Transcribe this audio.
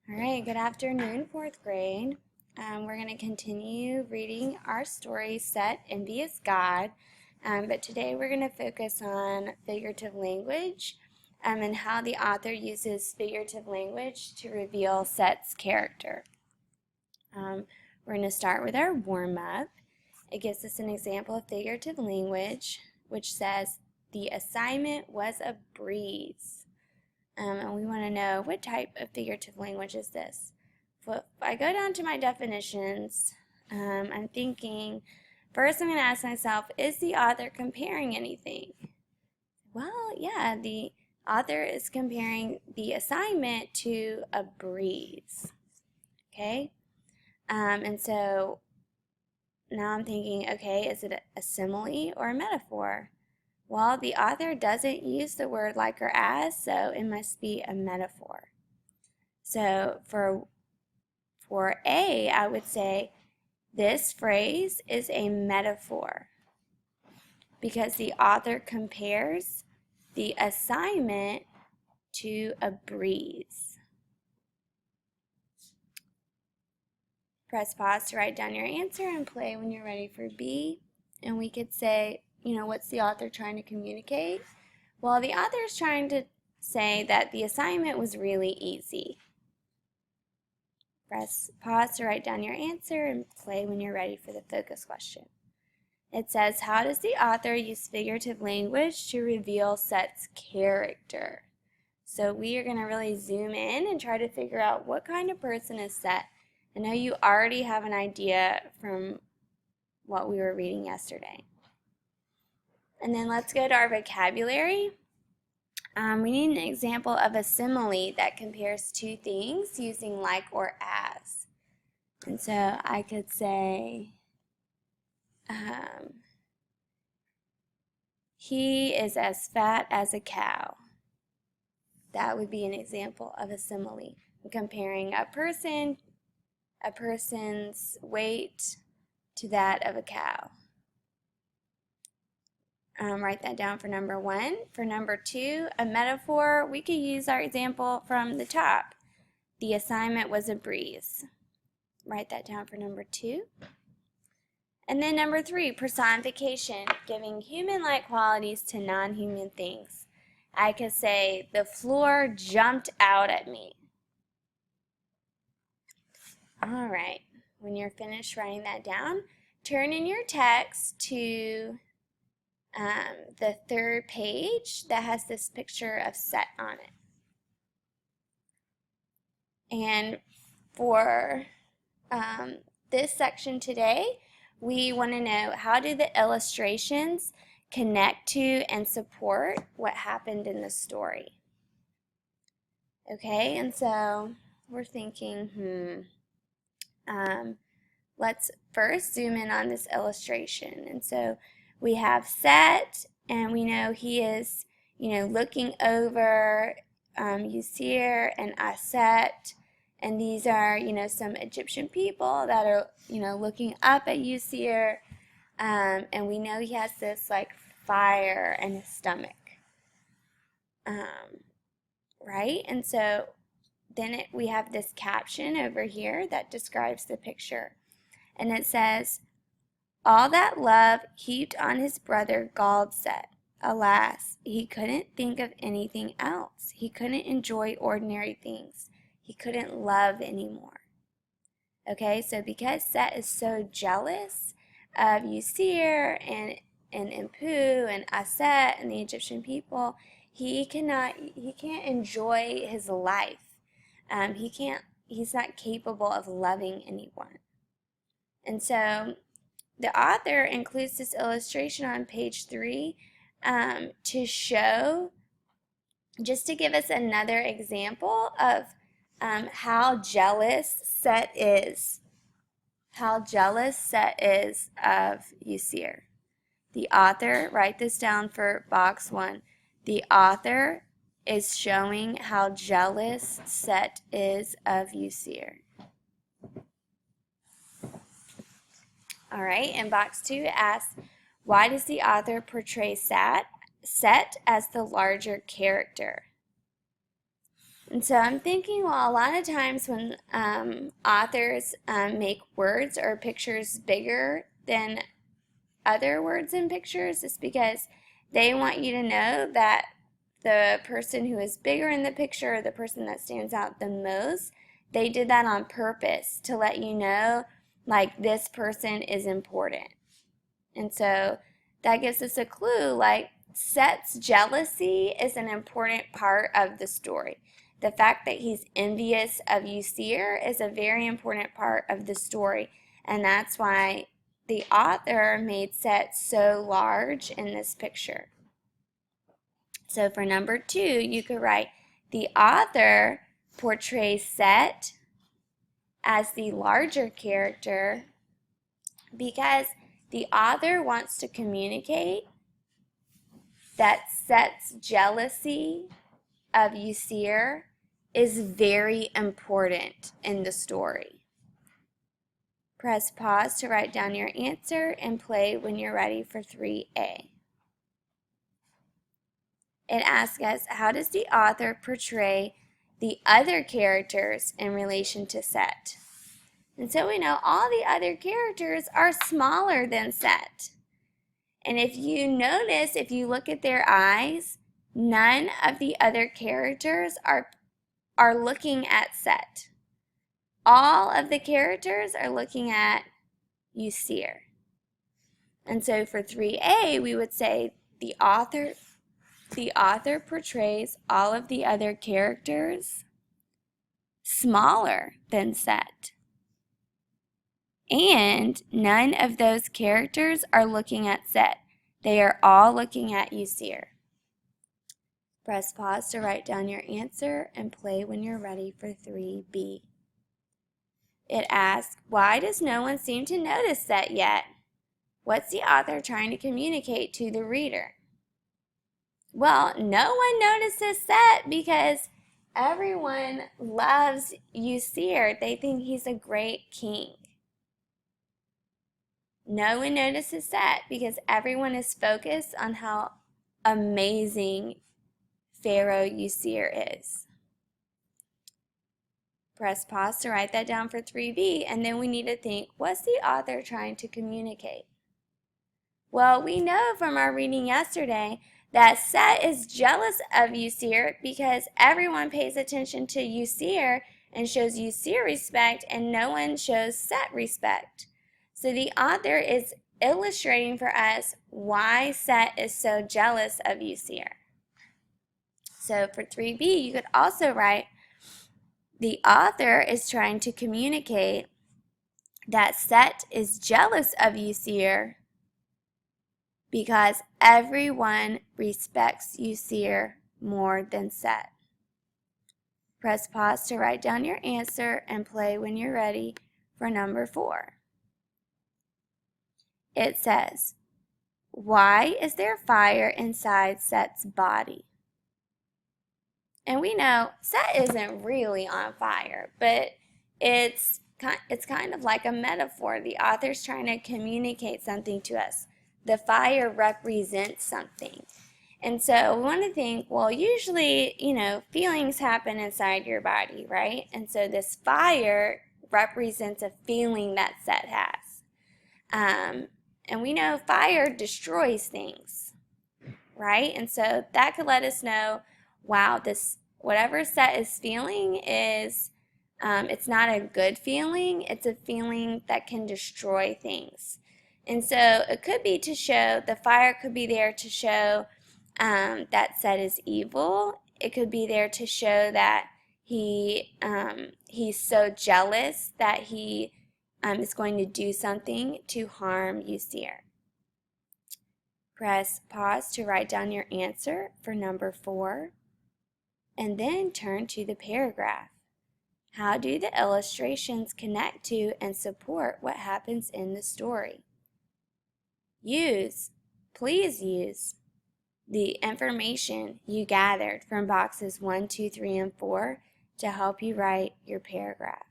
All right, good afternoon, fourth grade. We're going to continue reading our story, Set, Envious God, but today we're going to focus on figurative language and how the author uses figurative language to reveal Set's character. We're going to start with our warm-up. It gives us an example of figurative language, which says, "The assignment was a breeze." And we want to know what type of figurative language is this. If I go down to my definitions, I'm thinking, first I'm going to ask myself, is the author comparing anything? Well, yeah, the author is comparing the assignment to a breeze. Okay? And so now I'm thinking, okay, is it a simile or a metaphor? Well, the author doesn't use the word like or as, so it must be a metaphor. So for A, I would say this phrase is a metaphor because the author compares the assignment to a breeze. Press pause to write down your answer and play when you're ready for B. And we could say, what's the author trying to communicate? Well, the author is trying to say that the assignment was really easy. Press pause to write down your answer and play when you're ready for the focus question. It says, how does the author use figurative language to reveal Set's character? So we are going to really zoom in and try to figure out what kind of person is Set. I know you already have an idea from what we were reading yesterday. And then let's go to our vocabulary. We need an example of a simile that compares two things using like or as. And so I could say, he is as fat as a cow. That would be an example of a simile. I'm comparing a person's weight to that of a cow. Write that down for number one. For number two, a metaphor, we could use our example from the top. The assignment was a breeze. Write that down for number two. And then number three, personification, giving human-like qualities to non-human things. I could say, the floor jumped out at me. All right, when you're finished writing that down, turn in your text to the third page that has this picture of Set on it. And for this section today, we want to know, how do the illustrations connect to and support what happened in the story? Okay, and so we're thinking, let's first zoom in on this illustration. And so we have Set, and we know he is, looking over Usir and Aset, and these are, some Egyptian people that are, looking up at Usir, and we know he has this like fire in his stomach, right? And so then we have this caption over here that describes the picture, and it says, all that love heaped on his brother galled Set. Alas, he couldn't think of anything else. He couldn't enjoy ordinary things. He couldn't love anymore. Okay, so because Set is so jealous of Usir and Impu and Aset and the Egyptian people, he can't enjoy his life. He's not capable of loving anyone. And so the author includes this illustration on page 3 to show, just to give us another example of how jealous Set is. How jealous Set is of Usir. The author, write this down for box 1. The author is showing how jealous Set is of Usir. All right, and box 2 asks, why does the author portray Set as the larger character? And so I'm thinking, well, a lot of times when authors make words or pictures bigger than other words and pictures, it's because they want you to know that the person who is bigger in the picture, or the person that stands out the most, they did that on purpose to let you know, like, this person is important. And so that gives us a clue, like, Set's jealousy is an important part of the story. The fact that he's envious of Ysir is a very important part of the story, and that's why the author made Set so large in this picture. So for number 2, you could write, the author portrays Set as the larger character because the author wants to communicate that Set's jealousy of Ysir is very important in the story. Press pause to write down your answer and play when you're ready for 3A. It asks us, how does the author portray the other characters in relation to Set? And so we know all the other characters are smaller than Set. And if you notice, if you look at their eyes, none of the other characters are looking at Set. All of the characters are looking at Ysir. And so for 3A, we would say the author portrays all of the other characters smaller than Set. And none of those characters are looking at Set. They are all looking at Ysir. Press pause to write down your answer and play when you're ready for 3B. It asks, why does no one seem to notice Set yet? What's the author trying to communicate to the reader? Well, no one notices Set because everyone loves Ysir. They think he's a great king. No one notices Set because everyone is focused on how amazing Pharaoh Ysir is. Press pause to write that down for 3B, and then we need to think, what's the author trying to communicate? Well, we know from our reading yesterday that Set is jealous of Ysir because everyone pays attention to Ysir and shows Ysir respect, and no one shows Set respect. So the author is illustrating for us why Set is so jealous of Ysir. So for 3B, you could also write, the author is trying to communicate that Set is jealous of Ysir because everyone respects Ysir more than Set. Press pause to write down your answer and play when you're ready for number 4. It says, why is there fire inside Set's body? And we know Set isn't really on fire, but it's kind of like a metaphor. The author's trying to communicate something to us. The fire represents something. And so we want to think, well, usually, feelings happen inside your body, right? And so this fire represents a feeling that Set has. And we know fire destroys things, right? And so that could let us know, wow, whatever Set is feeling is, it's not a good feeling. It's a feeling that can destroy things. And so it could be to show, the fire could be there to show that Set is evil. It could be there to show that he's so jealous that he is going to do something to harm Ysir. Press pause to write down your answer for number 4, and then turn to the paragraph. How do the illustrations connect to and support what happens in the story? Please use the information you gathered from boxes 1, 2, 3, and 4 to help you write your paragraph.